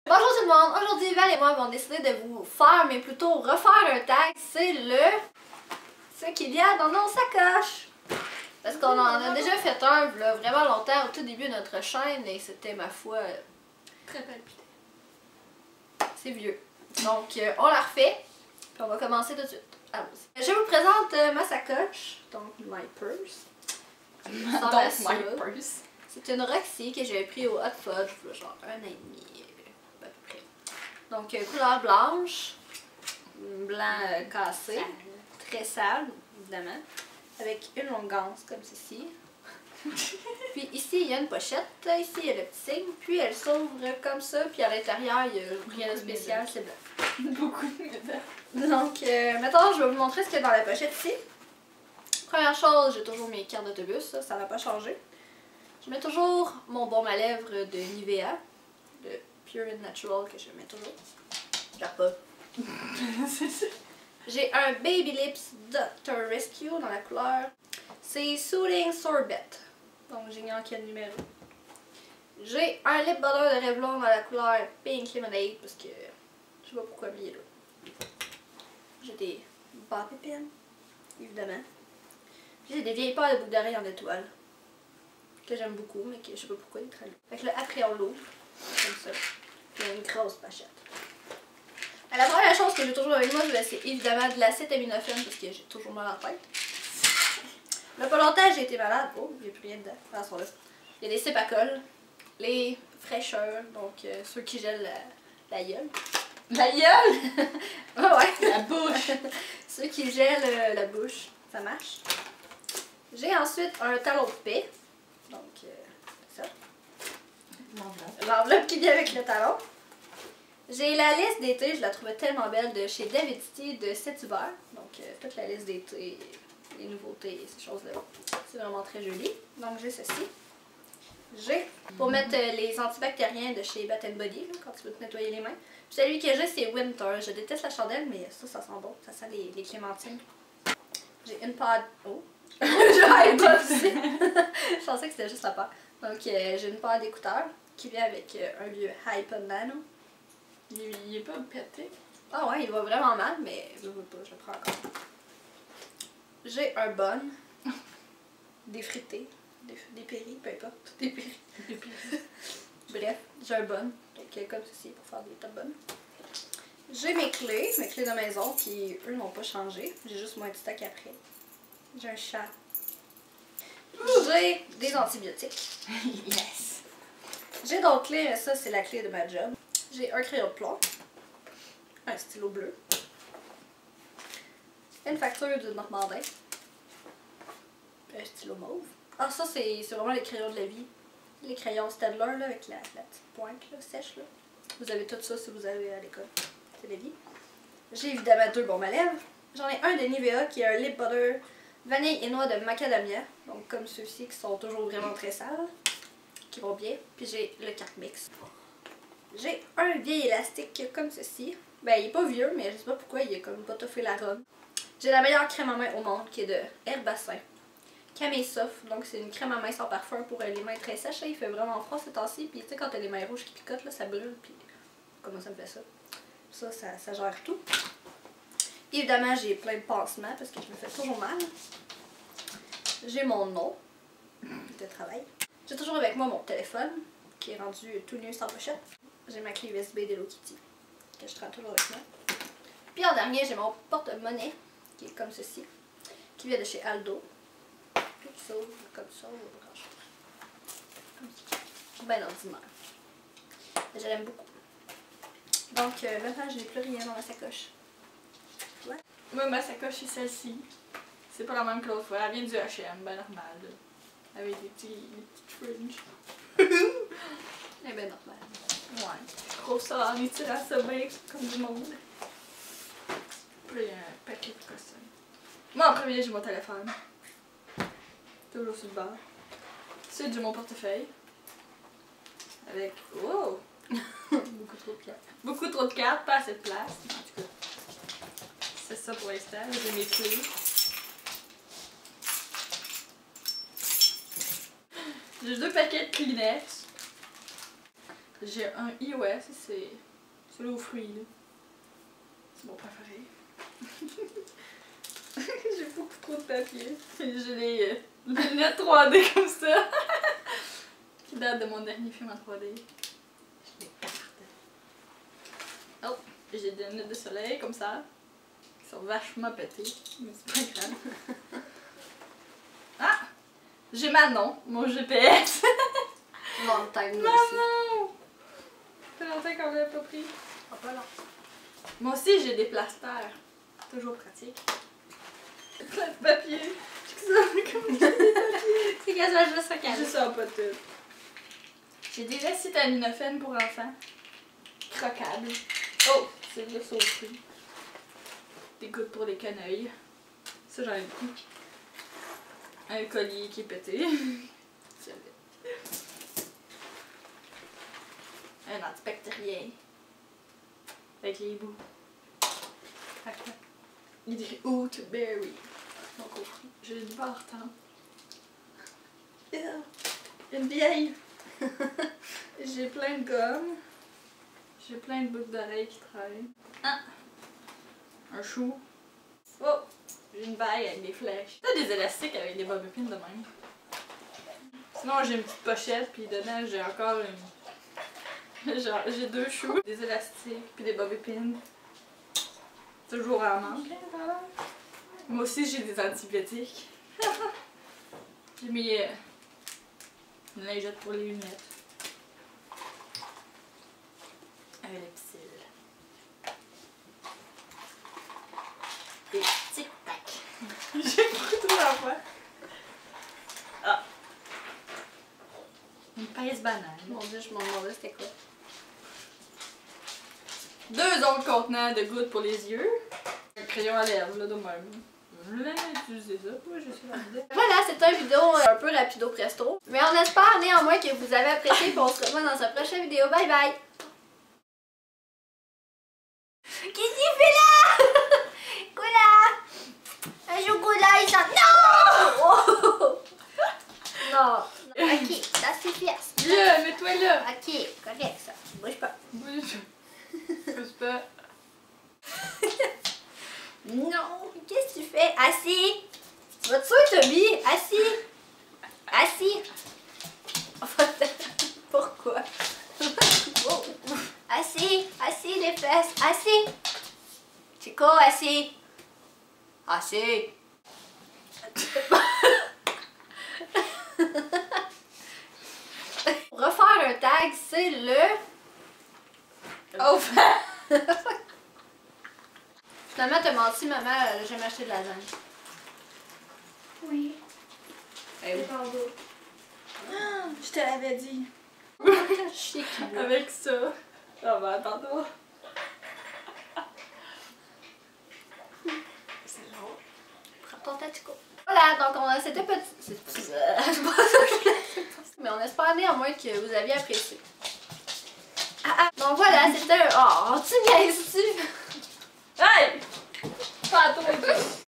Bonjour tout le monde, aujourd'hui Val et moi avons décidé de vous faire, mais plutôt refaire un tag, c'est ce qu'il y a dans nos sacoches. Parce qu'on en a déjà fait un là, vraiment longtemps au tout début de notre chaîne et c'était ma foi très palpitant. C'est vieux. Donc on la refait, puis on va commencer tout de suite. Allons-y. Je vous présente ma sacoche, donc my purse. My purse. C'est une Roxy que j'avais pris au Hot Fudge, genre 1 an et demi, à peu près. Donc couleur blanche, blanc cassé, très sale, évidemment, avec une longue ganse comme ceci. Puis ici il y a une pochette, ici il y a le petit signe, puis elle s'ouvre comme ça, puis à l'intérieur il n'y a rien de spécial, c'est blanc. Beaucoup de médailles. Donc maintenant je vais vous montrer ce qu'il y a dans la pochette ici. Première chose, j'ai toujours mes cartes d'autobus, ça n'a pas changé. Je mets toujours mon baume à lèvres de Nivea, de Pure and Natural que je mets toujours. Je garde pas. J'ai un Baby Lips Dr. Rescue dans la couleur. C'est Soothing Sorbet. Donc j'ignore quel numéro. J'ai un lip butter de Revlon dans la couleur Pink Lemonade parce que je sais pas pourquoi il est là. J'ai des bobby pins, évidemment. J'ai des vieilles paires de boucles d'oreilles en étoile. Que j'aime beaucoup, mais que je sais pas pourquoi il est très lourd. Fait que là, après on l'ouvre, comme ça. Il y a une grosse pochette. La première chose que j'ai toujours avec moi, c'est évidemment de l'acétaminophène parce que j'ai toujours mal à la tête. Il n'y a pas longtemps, j'ai été malade. Oh, il n'y a plus rien dedans. Ah, sont là. Il y a des Cepacol, les fraîcheurs, donc ceux qui gèlent la gueule. La gueule? Ah ouais. La bouche. Ceux qui gèlent la bouche, ça marche. J'ai ensuite un talon de paix. Donc, c'est ça. L'enveloppe qui vient avec le talon. J'ai la liste d'été, je la trouvais tellement belle, de chez David City de cet hiver. Donc, toute la liste d'été, les nouveautés et ces choses-là. C'est vraiment très joli. Donc, j'ai ceci. J'ai, pour mettre les antibactériens de chez Bath & Body, là, quand tu veux te nettoyer les mains. Puis celui que j'ai, c'est Winter. Je déteste la chandelle, mais ça sent bon. Ça sent les clémentines. J'ai une pod... Oh! J'ai un pod aussi! Je pensais que c'était juste la paire. Donc, j'ai une paire d'écouteurs qui vient avec un vieux Hyper Nano. Il est pas pété. Ah ouais, il va vraiment mal, mais je veux pas, je le prends encore. J'ai un bun. Des frités. Des péris, peu importe. Des péris. Bref, j'ai un bun. Donc, comme ceci, pour faire des top buns. J'ai mes clés de maison, qui eux n'ont pas changé. J'ai juste moins de stock après. J'ai un chat. J'ai des antibiotiques. Yes! J'ai d'autres clés, mais ça, c'est la clé de ma job. J'ai un crayon de plomb. Un stylo bleu. Une facture du Normandin. Un stylo mauve. Ah, ça, c'est vraiment les crayons de la vie. Les crayons Staedtler, là, avec la petite pointe là, sèche. Là. Vous avez tout ça si vous allez à l'école. C'est la vie. J'ai évidemment 2 baumes à lèvres. J'en ai un de Nivea qui est un lip butter vanille et noix de macadamia. Donc, comme ceux-ci qui sont toujours vraiment très sales. Qui vont bien. Puis j'ai le Cart Mix. J'ai un vieil élastique comme ceci. Ben, il est pas vieux, mais je sais pas pourquoi il est comme pas toffé l'arôme. J'ai la meilleure crème à main au monde qui est de Herbassin. Camille Soft, donc c'est une crème à main sans parfum pour les mains très sèches. Il fait vraiment froid ces temps-ci, puis tu sais, quand t'as les mains rouges qui picotent, là, ça brûle, puis comment ça me fait ça? Ça gère tout. Évidemment, j'ai plein de pansements parce que je me fais toujours mal. J'ai mon nom de travail. J'ai toujours avec moi mon téléphone, qui est rendu tout nu sans pochette. J'ai ma clé USB d'Hello Kitty, que je traîne toujours avec moi. Puis en dernier, j'ai mon porte-monnaie, qui est comme ceci, qui vient de chez Aldo. Puis qui s'ouvre comme ça, ou grand chose. Comme ça. Ben ordinaire. Mais je l'aime beaucoup. Donc maintenant, je n'ai plus rien dans ma sacoche. Ouais. Moi, ma sacoche, c'est celle-ci. C'est pas la même que l'autre fois. Elle vient du H&M, ben normal. Là. Avec des petites fringes. Eh ben normal. Ouais. Je trouve ça en étirant ça bien comme du monde. Puis il y a un paquet de costumes. Moi en premier j'ai mon téléphone. Toujours sur le bord. Ensuite j'ai mon portefeuille. Avec. Wow! Beaucoup trop de cartes. Beaucoup trop de cartes, pas assez de place. En tout cas. C'est ça pour l'instant. J'ai mes clés. J'ai 2 paquets de Kleenex. J'ai un iOS, c'est celui aux fruits, là. C'est mon préféré. J'ai beaucoup trop de papier. J'ai les lunettes 3D comme ça. Qui datent de mon dernier film en 3D. J'ai des cartes. Oh, j'ai des lunettes de soleil comme ça. Qui sont vachement pétées. Mais c'est pas grave. Ah! J'ai Manon, mon GPS. Long time no see. Manon! Ça fait longtemps qu'on l'a pas pris. Ah, pas long. Moi aussi, j'ai des plasters. Toujours pratique. Plein de papier. C'est quasiment juste ça qu'elle Je sens pas tout. J'ai des acétaminophènes pour enfants. Croquables. Oh, c'est de ça aussi. Des gouttes pour les quenouilles. Ça, j'en ai beaucoup. Un collier qui est pété. Un antibactérien. Avec les bouts. Il dit Outberry. Donc au fruit. J'ai une barre tendre. Une vieille. J'ai plein de gomme. J'ai plein de boucles d'oreilles qui traînent. Ah! Un chou. Oh! J'ai une bague avec des flèches. T'as des élastiques avec des bobines de même. Sinon j'ai une petite pochette puis dedans j'ai encore une... Genre j'ai 2 choux, des élastiques puis des bobines. Toujours en manque. Moi aussi j'ai des antibiotiques. J'ai mis une lingette pour les lunettes. Un Ellipsil. Et tic-tac. J'ai beaucoup trop d'enfants. Ah. Une pince banane. Mon dieu, je m'en demandais c'était quoi. 2 autres contenants de gouttes pour les yeux. Un crayon à lèvres, là, de même. Je voulais utiliser ça, moi, je suis là-dedans. Voilà, c'était une vidéo un peu rapido presto. Mais on espère néanmoins que vous avez apprécié et on se revoit dans une prochaine vidéo. Bye bye! Qu'est-ce qu'il fait là? Cola! Un chocolat, il sent... Non! Oh! Non! Ok, ça suffit. Là, mets-toi là! Ok, correct ça. Bouge pas. Bouge pas. Non! Qu'est-ce que tu fais? Assis! Tu vas te sauver, Toby? Assis! Assis! Pourquoi? Oh. Assis! Assis les fesses! Assis! Chico, assis! Assis! Pour refaire un tag, c'est le... Oh! Finalement, t'as menti, maman, elle a jamais acheté de lasagne. Oui. Eh oui. Je te l'avais dit. Chic. Avec ça. Oh ben attends-toi. C'est long. Prends ton tatico. Voilà, donc c'était petit. Mais on espère néanmoins que vous aviez apprécié. Donc voilà, c'était... Oh, tu niaises-tu? Hey! Pas à toi,